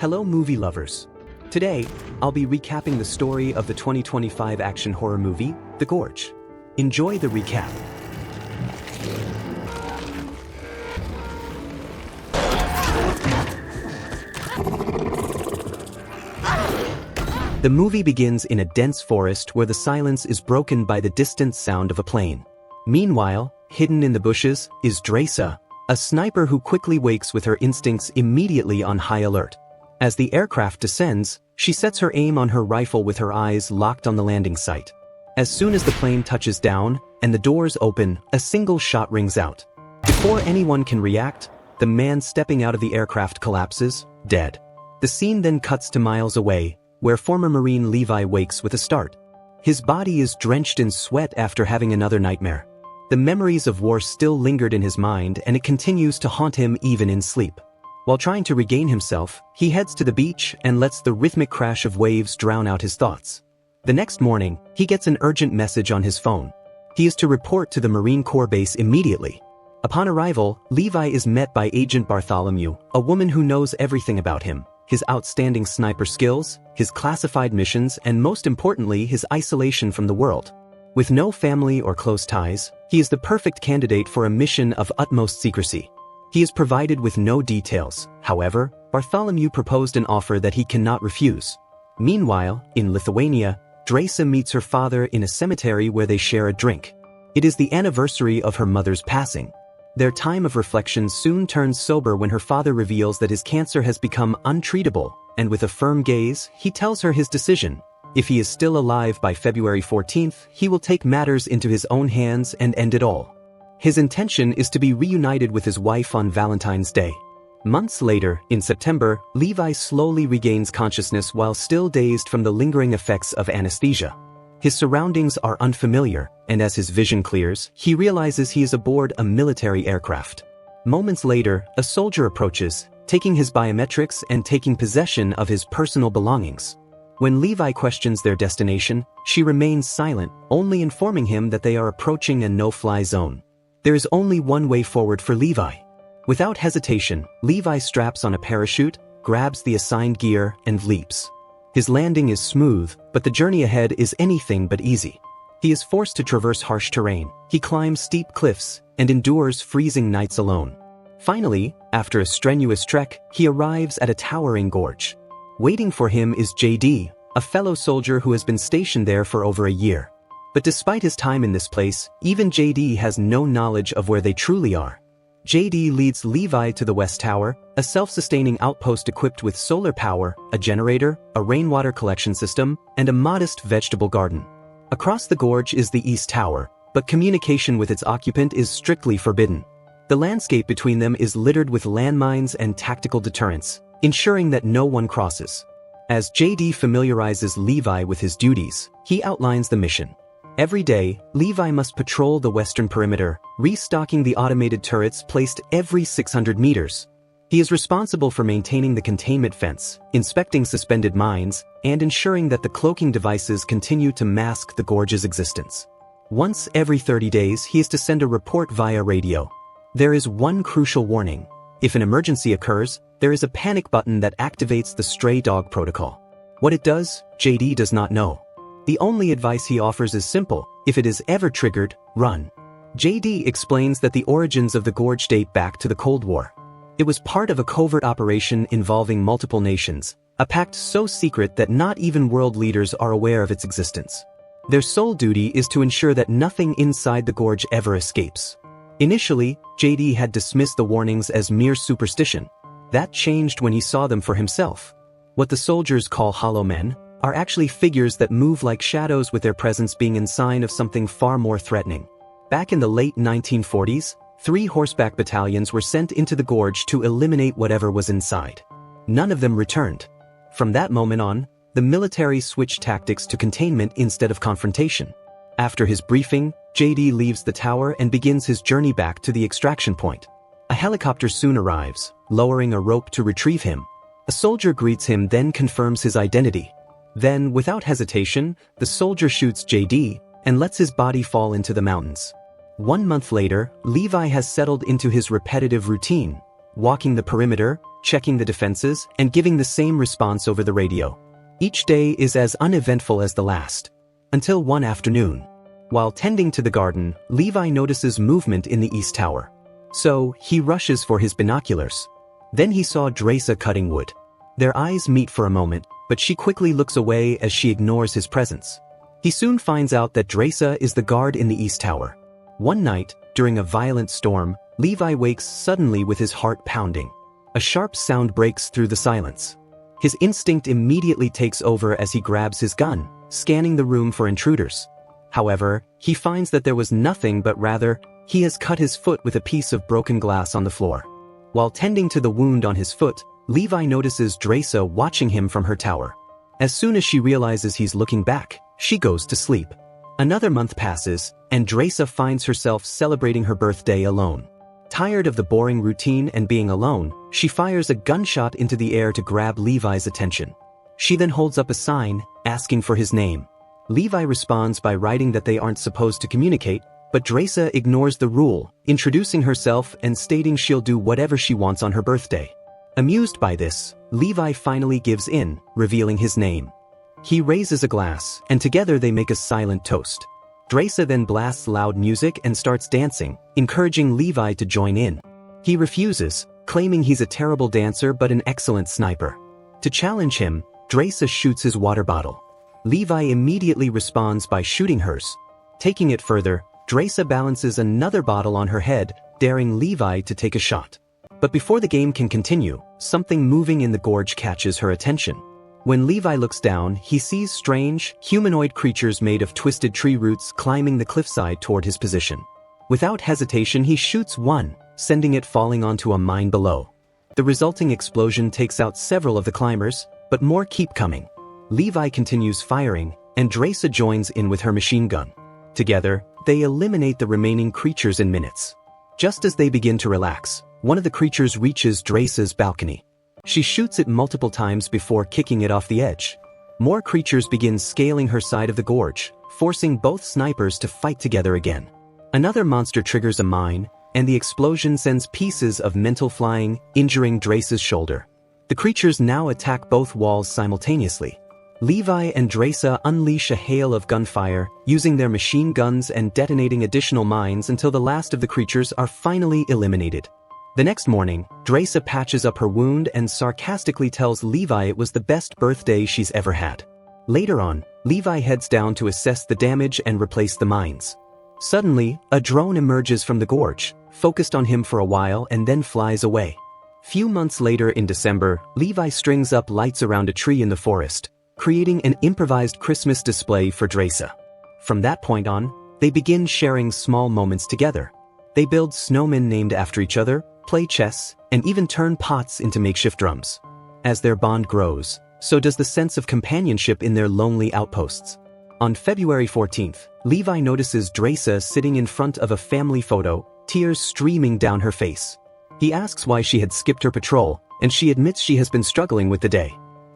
Hello movie lovers. Today, I'll be recapping the story of the 2025 action horror movie, The Gorge. Enjoy the recap. The movie begins in a dense forest where the silence is broken by the distant sound of a plane. Meanwhile, hidden in the bushes is Dresa, a sniper who quickly wakes with her instincts immediately on high alert. As the aircraft descends, she sets her aim on her rifle with her eyes locked on the landing site. As soon as the plane touches down and the doors open, a single shot rings out. Before anyone can react, the man stepping out of the aircraft collapses, dead. The scene then cuts to miles away, where former Marine Levi wakes with a start. His body is drenched in sweat after having another nightmare. The memories of war still lingered in his mind, and it continues to haunt him even in sleep. While trying to regain himself, he heads to the beach and lets the rhythmic crash of waves drown out his thoughts. The next morning, he gets an urgent message on his phone. He is to report to the Marine Corps base immediately. Upon arrival, Levi is met by Agent Bartholomew, a woman who knows everything about him: his outstanding sniper skills, his classified missions, and most importantly, his isolation from the world. With no family or close ties, he is the perfect candidate for a mission of utmost secrecy. He is provided with no details. However, Bartholomew proposed an offer that he cannot refuse. Meanwhile, in Lithuania, Dresa meets her father in a cemetery where they share a drink. It is the anniversary of her mother's passing. Their time of reflection soon turns sober when her father reveals that his cancer has become untreatable, and with a firm gaze, he tells her his decision. If he is still alive by February 14th, he will take matters into his own hands and end it all. His intention is to be reunited with his wife on Valentine's Day. Months later, in September, Levi slowly regains consciousness while still dazed from the lingering effects of anesthesia. His surroundings are unfamiliar, and as his vision clears, he realizes he is aboard a military aircraft. Moments later, a soldier approaches, taking his biometrics and taking possession of his personal belongings. When Levi questions their destination, she remains silent, only informing him that they are approaching a no-fly zone. There is only one way forward for Levi. Without hesitation, Levi straps on a parachute, grabs the assigned gear, and leaps. His landing is smooth, but the journey ahead is anything but easy. He is forced to traverse harsh terrain, he climbs steep cliffs, and endures freezing nights alone. Finally, after a strenuous trek, he arrives at a towering gorge. Waiting for him is JD, a fellow soldier who has been stationed there for over a year. But despite his time in this place, even JD has no knowledge of where they truly are. JD leads Levi to the West Tower, a self-sustaining outpost equipped with solar power, a generator, a rainwater collection system, and a modest vegetable garden. Across the gorge is the East Tower, but communication with its occupant is strictly forbidden. The landscape between them is littered with landmines and tactical deterrents, ensuring that no one crosses. As JD familiarizes Levi with his duties, he outlines the mission. Every day, Levi must patrol the western perimeter, restocking the automated turrets placed every 600 meters. He is responsible for maintaining the containment fence, inspecting suspended mines, and ensuring that the cloaking devices continue to mask the gorge's existence. Once every 30 days, he is to send a report via radio. There is one crucial warning. If an emergency occurs, there is a panic button that activates the stray dog protocol. What it does, JD does not know. The only advice he offers is simple: if it is ever triggered, run. JD explains that the origins of the gorge date back to the Cold War. It was part of a covert operation involving multiple nations, a pact so secret that not even world leaders are aware of its existence. Their sole duty is to ensure that nothing inside the gorge ever escapes. Initially, JD had dismissed the warnings as mere superstition. That changed when he saw them for himself. What the soldiers call hollow men are actually figures that move like shadows, with their presence being a sign of something far more threatening. Back in the late 1940s, 3 horseback battalions were sent into the gorge to eliminate whatever was inside. None of them returned. From that moment on, the military switched tactics to containment instead of confrontation. After his briefing, JD leaves the tower and begins his journey back to the extraction point. A helicopter soon arrives, lowering a rope to retrieve him. A soldier greets him, then confirms his identity. Then, without hesitation, the soldier shoots JD and lets his body fall into the mountains. 1 month later, Levi has settled into his repetitive routine, walking the perimeter, checking the defenses and giving the same response over the radio. Each day is as uneventful as the last. Until one afternoon. While tending to the garden, Levi notices movement in the east tower. So, he rushes for his binoculars. Then he saw Dresa cutting wood. Their eyes meet for a moment, but she quickly looks away as she ignores his presence. He soon finds out that Dresa is the guard in the east tower. One night, during a violent storm, Levi wakes suddenly with his heart pounding. A sharp sound breaks through the silence. His instinct immediately takes over as he grabs his gun, scanning the room for intruders. However, he finds that there was nothing, but rather, he has cut his foot with a piece of broken glass on the floor. While tending to the wound on his foot, Levi notices Dresa watching him from her tower. As soon as she realizes he's looking back, she goes to sleep. Another month passes, and Dresa finds herself celebrating her birthday alone. Tired of the boring routine and being alone, she fires a gunshot into the air to grab Levi's attention. She then holds up a sign, asking for his name. Levi responds by writing that they aren't supposed to communicate, but Dresa ignores the rule, introducing herself and stating she'll do whatever she wants on her birthday. Amused by this, Levi finally gives in, revealing his name. He raises a glass, and together they make a silent toast. Dresa then blasts loud music and starts dancing, encouraging Levi to join in. He refuses, claiming he's a terrible dancer but an excellent sniper. To challenge him, Dresa shoots his water bottle. Levi immediately responds by shooting hers. Taking it further, Dresa balances another bottle on her head, daring Levi to take a shot. But before the game can continue, something moving in the gorge catches her attention. When Levi looks down, he sees strange, humanoid creatures made of twisted tree roots climbing the cliffside toward his position. Without hesitation, he shoots one, sending it falling onto a mine below. The resulting explosion takes out several of the climbers, but more keep coming. Levi continues firing, and Dresa joins in with her machine gun. Together, they eliminate the remaining creatures in minutes. Just as they begin to relax, one of the creatures reaches Dresa's balcony. She shoots it multiple times before kicking it off the edge. More creatures begin scaling her side of the gorge, forcing both snipers to fight together again. Another monster triggers a mine, and the explosion sends pieces of mental flying, injuring Dresa's shoulder. The creatures now attack both walls simultaneously. Levi and Dresa unleash a hail of gunfire, using their machine guns and detonating additional mines until the last of the creatures are finally eliminated. The next morning, Dresa patches up her wound and sarcastically tells Levi it was the best birthday she's ever had. Later on, Levi heads down to assess the damage and replace the mines. Suddenly, a drone emerges from the gorge, focused on him for a while and then flies away. Few months later in December, Levi strings up lights around a tree in the forest, creating an improvised Christmas display for Dresa. From that point on, they begin sharing small moments together. They build snowmen named after each other, play chess, and even turn pots into makeshift drums. As their bond grows, so does the sense of companionship in their lonely outposts. On February 14th, Levi notices Dresa sitting in front of a family photo, tears streaming down her face. He asks why she had skipped her patrol, and she admits she has been struggling with the day.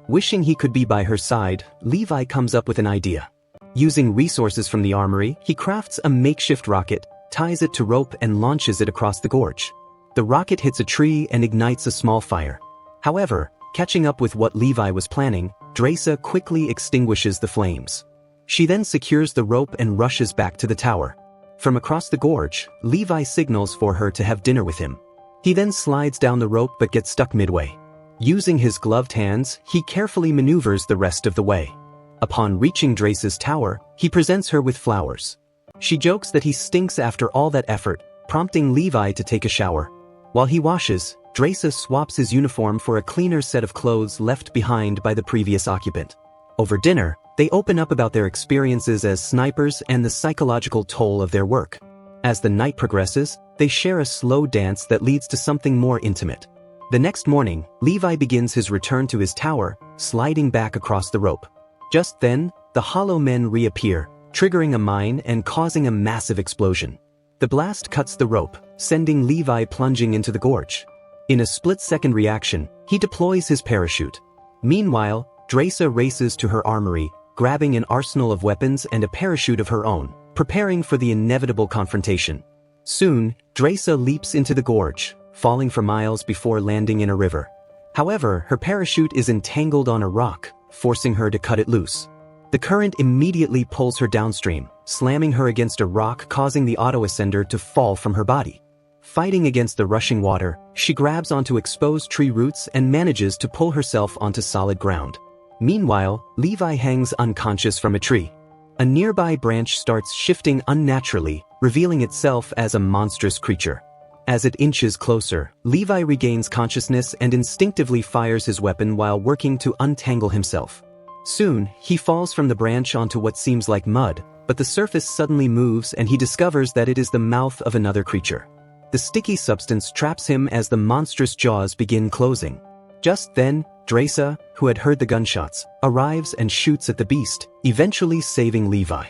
Wishing he could be by her side, Levi comes up with an idea. Using resources from the armory, he crafts a makeshift rocket, ties it to rope and launches it across the gorge. The rocket hits a tree and ignites a small fire. However, catching up with what Levi was planning, Dresa quickly extinguishes the flames. She then secures the rope and rushes back to the tower. From across the gorge, Levi signals for her to have dinner with him. He then slides down the rope but gets stuck midway. Using his gloved hands, he carefully maneuvers the rest of the way. Upon reaching Dresa's tower, he presents her with flowers. She jokes that he stinks after all that effort, prompting Levi to take a shower. While he washes, Dresa swaps his uniform for a cleaner set of clothes left behind by the previous occupant. Over dinner, they open up about their experiences as snipers and the psychological toll of their work. As the night progresses, they share a slow dance that leads to something more intimate. The next morning, Levi begins his return to his tower, sliding back across the rope. Just then, the hollow men reappear, triggering a mine and causing a massive explosion. The blast cuts the rope, sending Levi plunging into the gorge. In a split-second reaction, he deploys his parachute. Meanwhile, Dresa races to her armory, grabbing an arsenal of weapons and a parachute of her own, preparing for the inevitable confrontation. Soon, Dresa leaps into the gorge, falling for miles before landing in a river. However, her parachute is entangled on a rock, forcing her to cut it loose. The current immediately pulls her downstream, slamming her against a rock, causing the auto-ascender to fall from her body. Fighting against the rushing water, she grabs onto exposed tree roots and manages to pull herself onto solid ground. Meanwhile, Levi hangs unconscious from a tree. A nearby branch starts shifting unnaturally, revealing itself as a monstrous creature. As it inches closer, Levi regains consciousness and instinctively fires his weapon while working to untangle himself. Soon, he falls from the branch onto what seems like mud, but the surface suddenly moves and he discovers that it is the mouth of another creature. The sticky substance traps him as the monstrous jaws begin closing. Just then, Dresa, who had heard the gunshots, arrives and shoots at the beast, eventually saving Levi.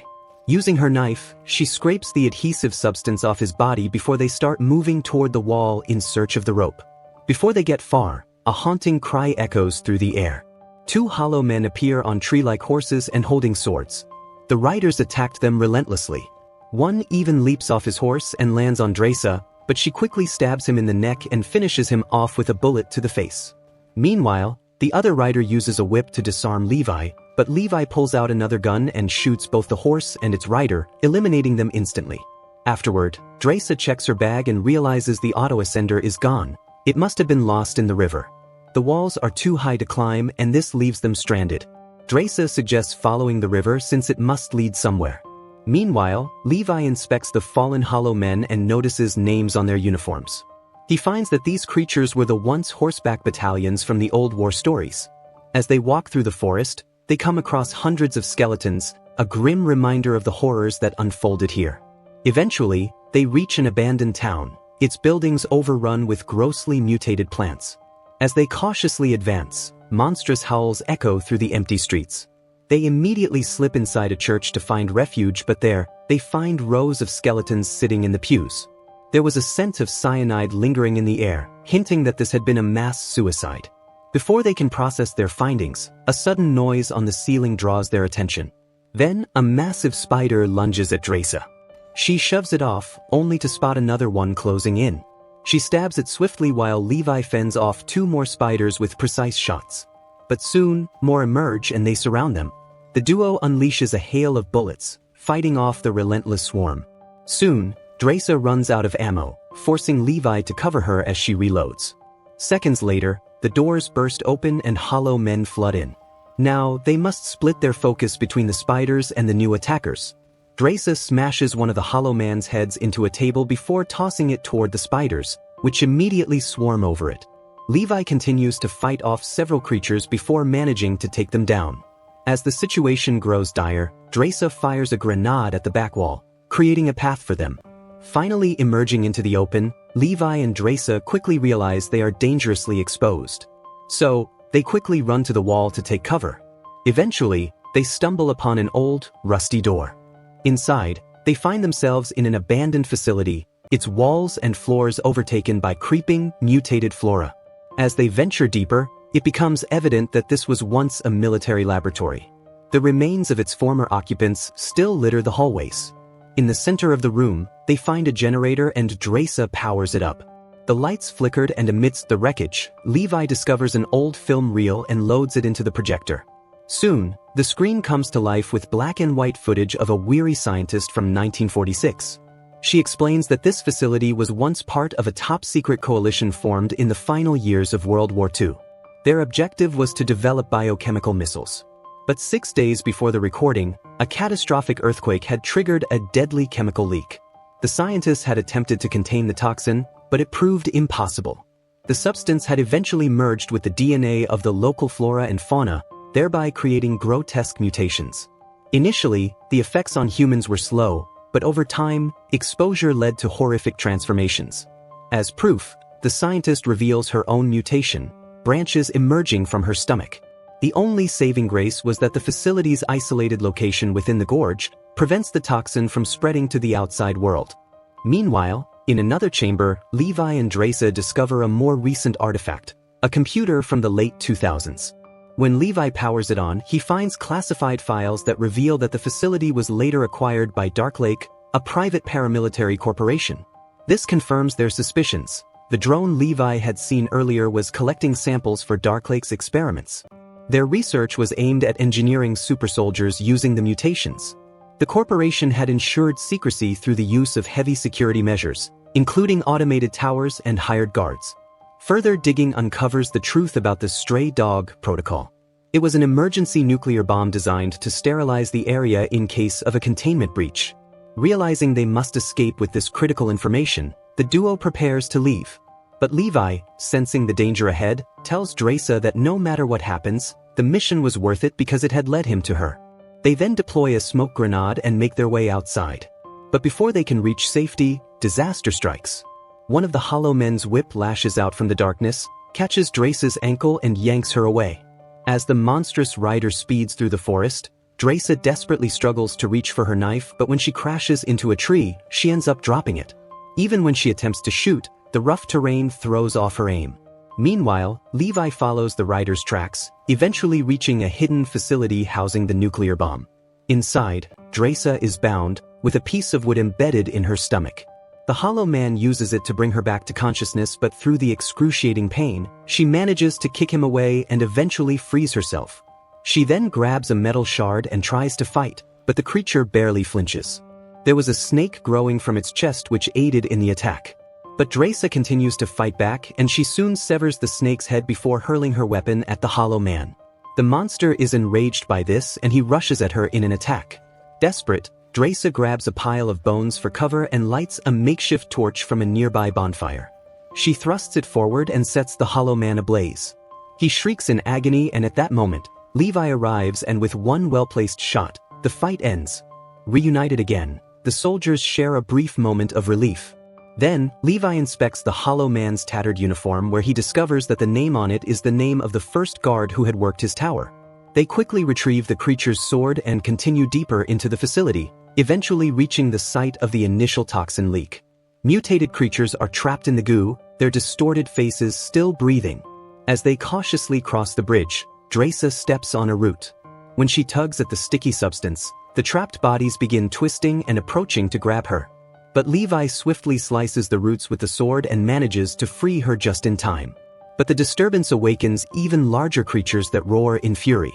Using her knife, she scrapes the adhesive substance off his body before they start moving toward the wall in search of the rope. Before they get far, a haunting cry echoes through the air. Two hollow men appear on tree-like horses and holding swords. The riders attacked them relentlessly. One even leaps off his horse and lands on Dresa, but she quickly stabs him in the neck and finishes him off with a bullet to the face. Meanwhile, the other rider uses a whip to disarm Levi, but Levi pulls out another gun and shoots both the horse and its rider, eliminating them instantly. Afterward, Dresa checks her bag and realizes the auto-ascender is gone. It must have been lost in the river. The walls are too high to climb and this leaves them stranded. Dresa suggests following the river since it must lead somewhere. Meanwhile, Levi inspects the fallen hollow men and notices names on their uniforms. He finds that these creatures were the once horseback battalions from the old war stories. As they walk through the forest, they come across hundreds of skeletons, a grim reminder of the horrors that unfolded here. Eventually, they reach an abandoned town, its buildings overrun with grossly mutated plants. As they cautiously advance, monstrous howls echo through the empty streets. They immediately slip inside a church to find refuge, but there, they find rows of skeletons sitting in the pews. There was a scent of cyanide lingering in the air, hinting that this had been a mass suicide. Before they can process their findings, a sudden noise on the ceiling draws their attention. Then, a massive spider lunges at Dresa. She shoves it off, only to spot another one closing in. She stabs it swiftly while Levi fends off two more spiders with precise shots. But soon, more emerge and they surround them. The duo unleashes a hail of bullets, fighting off the relentless swarm. Soon, Dresa runs out of ammo, forcing Levi to cover her as she reloads. Seconds later, the doors burst open and hollow men flood in. Now, they must split their focus between the spiders and the new attackers. Dresa smashes one of the hollow man's heads into a table before tossing it toward the spiders, which immediately swarm over it. Levi continues to fight off several creatures before managing to take them down. As the situation grows dire, Dresa fires a grenade at the back wall, creating a path for them. Finally emerging into the open, Levi and Dresa quickly realize they are dangerously exposed. So, they quickly run to the wall to take cover. Eventually, they stumble upon an old, rusty door. Inside, they find themselves in an abandoned facility, its walls and floors overtaken by creeping, mutated flora. As they venture deeper, it becomes evident that this was once a military laboratory. The remains of its former occupants still litter the hallways. In the center of the room, they find a generator and Dresa powers it up. The lights flickered and amidst the wreckage, Levi discovers an old film reel and loads it into the projector. Soon, the screen comes to life with black and white footage of a weary scientist from 1946. She explains that this facility was once part of a top-secret coalition formed in the final years of World War II. Their objective was to develop biochemical missiles. But 6 days before the recording, a catastrophic earthquake had triggered a deadly chemical leak. The scientists had attempted to contain the toxin, but it proved impossible. The substance had eventually merged with the DNA of the local flora and fauna, thereby creating grotesque mutations. Initially, the effects on humans were slow, but over time, exposure led to horrific transformations. As proof, the scientist reveals her own mutation, branches emerging from her stomach. The only saving grace was that the facility's isolated location within the gorge prevents the toxin from spreading to the outside world. Meanwhile, in another chamber, Levi and Dresa discover a more recent artifact, a computer from the late 2000s. When Levi powers it on, he finds classified files that reveal that the facility was later acquired by Dark Lake, a private paramilitary corporation. This confirms their suspicions. The drone Levi had seen earlier was collecting samples for Darklake's experiments. Their research was aimed at engineering supersoldiers using the mutations. The corporation had ensured secrecy through the use of heavy security measures, including automated towers and hired guards. Further digging uncovers the truth about the Stray Dog Protocol. It was an emergency nuclear bomb designed to sterilize the area in case of a containment breach. Realizing they must escape with this critical information, the duo prepares to leave. But Levi, sensing the danger ahead, tells Dresa that no matter what happens, the mission was worth it because it had led him to her. They then deploy a smoke grenade and make their way outside. But before they can reach safety, disaster strikes. One of the Hollow Men's whip lashes out from the darkness, catches Dresa's ankle and yanks her away. As the monstrous rider speeds through the forest, Dresa desperately struggles to reach for her knife, but when she crashes into a tree, she ends up dropping it. Even when she attempts to shoot, the rough terrain throws off her aim. Meanwhile, Levi follows the rider's tracks, eventually reaching a hidden facility housing the nuclear bomb. Inside, Dresa is bound, with a piece of wood embedded in her stomach. The Hollow Man uses it to bring her back to consciousness, but through the excruciating pain, she manages to kick him away and eventually frees herself. She then grabs a metal shard and tries to fight, but the creature barely flinches. There was a snake growing from its chest which aided in the attack. But Dresa continues to fight back, and she soon severs the snake's head before hurling her weapon at the Hollow Man. The monster is enraged by this and he rushes at her in an attack. Desperate, Dresa grabs a pile of bones for cover and lights a makeshift torch from a nearby bonfire. She thrusts it forward and sets the Hollow Man ablaze. He shrieks in agony, and at that moment, Levi arrives, and with one well-placed shot, the fight ends. Reunited again, the soldiers share a brief moment of relief. Then, Levi inspects the Hollow Man's tattered uniform, where he discovers that the name on it is the name of the first guard who had worked his tower. They quickly retrieve the creature's sword and continue deeper into the facility, eventually reaching the site of the initial toxin leak. Mutated creatures are trapped in the goo, their distorted faces still breathing. As they cautiously cross the bridge, Dresa steps on a root. When she tugs at the sticky substance, the trapped bodies begin twisting and approaching to grab her. But Levi swiftly slices the roots with the sword and manages to free her just in time. But the disturbance awakens even larger creatures that roar in fury.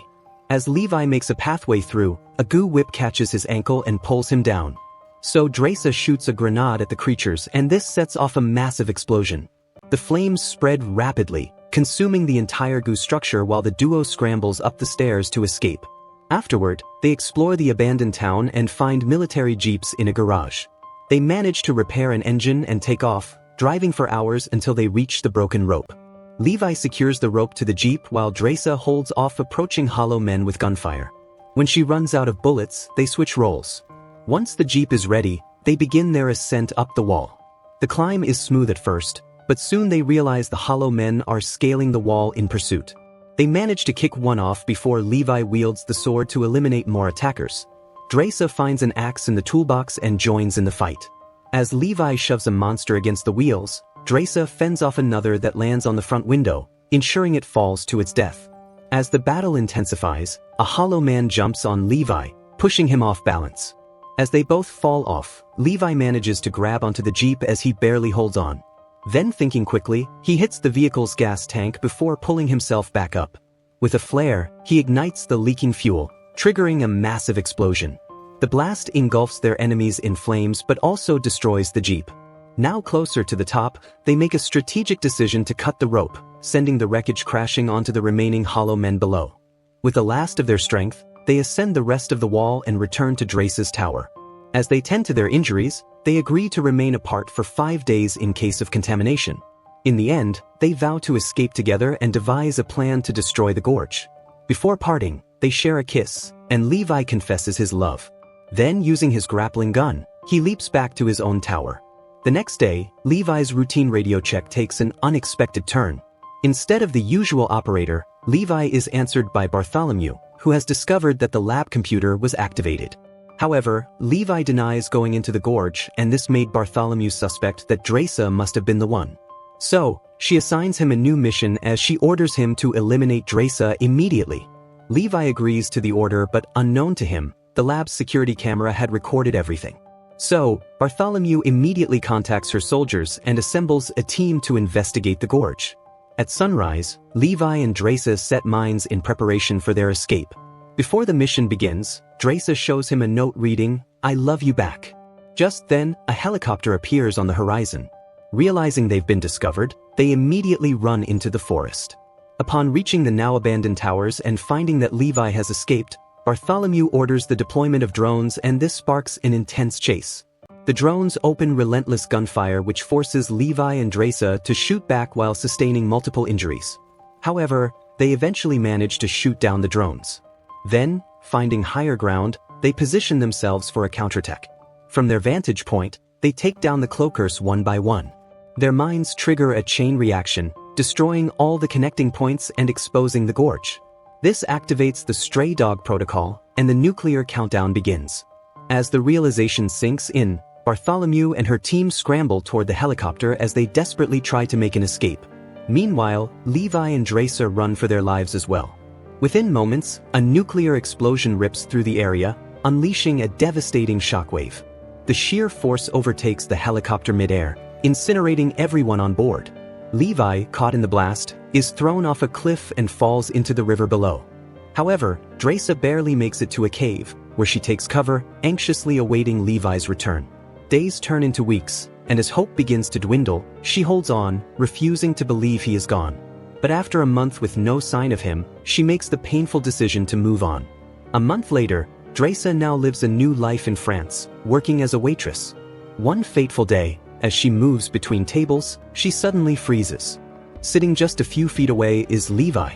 As Levi makes a pathway through, a goo whip catches his ankle and pulls him down. So Dresa shoots a grenade at the creatures, and this sets off a massive explosion. The flames spread rapidly, consuming the entire goo structure while the duo scrambles up the stairs to escape. Afterward, they explore the abandoned town and find military jeeps in a garage. They manage to repair an engine and take off, driving for hours until they reach the broken rope. Levi secures the rope to the jeep while Dresa holds off approaching Hollow Men with gunfire. When she runs out of bullets, they switch roles. Once the jeep is ready, they begin their ascent up the wall. The climb is smooth at first, but soon they realize the Hollow Men are scaling the wall in pursuit. They manage to kick one off before Levi wields the sword to eliminate more attackers. Dresa finds an axe in the toolbox and joins in the fight. As Levi shoves a monster against the wheels, Dresa fends off another that lands on the front window, ensuring it falls to its death. As the battle intensifies, a Hollow Man jumps on Levi, pushing him off balance. As they both fall off, Levi manages to grab onto the jeep as he barely holds on. Then, thinking quickly, he hits the vehicle's gas tank before pulling himself back up. With a flare, he ignites the leaking fuel, triggering a massive explosion. The blast engulfs their enemies in flames but also destroys the jeep. Now closer to the top, they make a strategic decision to cut the rope, sending the wreckage crashing onto the remaining Hollow Men below. With the last of their strength, they ascend the rest of the wall and return to Dresa's tower. As they tend to their injuries, they agree to remain apart for 5 days in case of contamination. In the end, they vow to escape together and devise a plan to destroy the Gorge. Before parting, they share a kiss, and Levi confesses his love. Then, using his grappling gun, he leaps back to his own tower. The next day, Levi's routine radio check takes an unexpected turn. Instead of the usual operator, Levi is answered by Bartholomew, who has discovered that the lab computer was activated. However, Levi denies going into the Gorge, and this made Bartholomew suspect that Dresa must have been the one. So, she assigns him a new mission as she orders him to eliminate Dresa immediately. Levi agrees to the order, but unknown to him, the lab's security camera had recorded everything. So, Bartholomew immediately contacts her soldiers and assembles a team to investigate the gorge. At sunrise, Levi and Dresa set mines in preparation for their escape. Before the mission begins, Dresa shows him a note reading, "I love you back." Just then, a helicopter appears on the horizon. Realizing they've been discovered, they immediately run into the forest. Upon reaching the now abandoned towers and finding that Levi has escaped, Bartholomew orders the deployment of drones, and this sparks an intense chase. The drones open relentless gunfire, which forces Levi and Dresa to shoot back while sustaining multiple injuries. However, they eventually manage to shoot down the drones. Then, finding higher ground, they position themselves for a counterattack. From their vantage point, they take down the cloakers one by one. Their mines trigger a chain reaction, destroying all the connecting points and exposing the gorge. This activates the stray dog protocol, and the nuclear countdown begins. As the realization sinks in, Bartholomew and her team scramble toward the helicopter as they desperately try to make an escape. Meanwhile, Levi and Dresa run for their lives as well. Within moments, a nuclear explosion rips through the area, unleashing a devastating shockwave. The sheer force overtakes the helicopter midair, incinerating everyone on board. Levi, caught in the blast, is thrown off a cliff and falls into the river below. However, Dresa barely makes it to a cave, where she takes cover, anxiously awaiting Levi's return. Days turn into weeks, and as hope begins to dwindle, she holds on, refusing to believe he is gone. But after a month with no sign of him, she makes the painful decision to move on. A month later, Dresa now lives a new life in France, working as a waitress. One fateful day, as she moves between tables, she suddenly freezes. Sitting just a few feet away is Levi.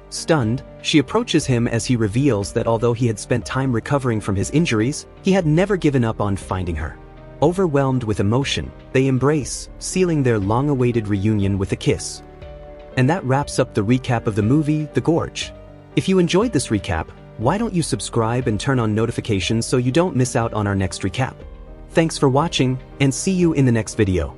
Stunned, she approaches him as he reveals that although he had spent time recovering from his injuries, he had never given up on finding her. Overwhelmed with emotion, they embrace, sealing their long-awaited reunion with a kiss. And that wraps up the recap of the movie, The Gorge. If you enjoyed this recap, why don't you subscribe and turn on notifications so you don't miss out on our next recap? Thanks for watching, and see you in the next video.